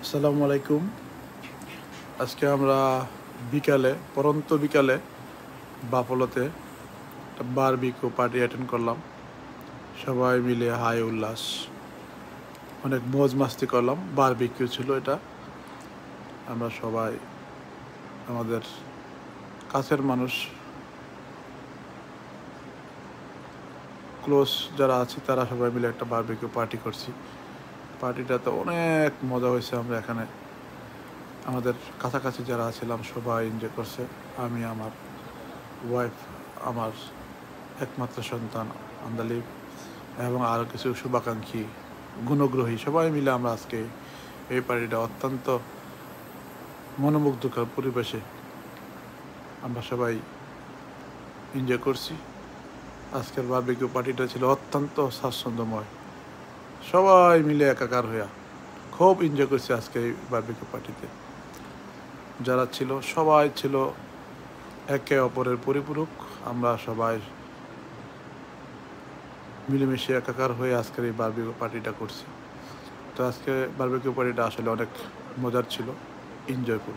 আসসালামু আলাইকুম। আজকে আমরা পরন্ত বিকালে বাফলোতে একটা বারবিকিউ পার্টি অ্যাটেন্ড করলাম। সবাই মিলে হাই উল্লাস, অনেক মজ মাস্তি করলাম। বারবিকিউ ছিল এটা। আমরা সবাই আমাদের কাছের মানুষ, ক্লোজ যারা আছি তারা সবাই মিলে একটা বারবিকিউ পার্টি করছি। পার্টিটাতে অনেক মজা হয়েছে। আমরা এখানে আমাদের কাছাকাছি যারা ছিলাম সবাই এনজয় করছে। আমি, আমার ওয়াইফ, আমার একমাত্র সন্তান আন্দালিব এবং আরও কিছু শুভাকাঙ্ক্ষী গুণগ্রহী সবাই মিলে আমরা আজকে এই পার্টিটা অত্যন্ত মনোমুগ্ধকর পরিবেশে আমরা সবাই এনজয় করছি। আজকের বারবিকিউ পার্টিটা ছিল অত্যন্ত স্বাচ্ছন্দ্যময়। সবাই মিলে একাকার হইয়া খুব এনজয় করছি আজকে এই বারবিকিউ পার্টিতে। যারা ছিল সবাই ছিল একে অপরের পরিপূরক। আমরা সবাই মিলেমিশে একাকার হয়ে আজকের এই বারবিকিউ পার্টিটা করছি। তো আজকে বারবিকিউ পার্টিটা আসলে অনেক মজার ছিল, এনজয়ফুল।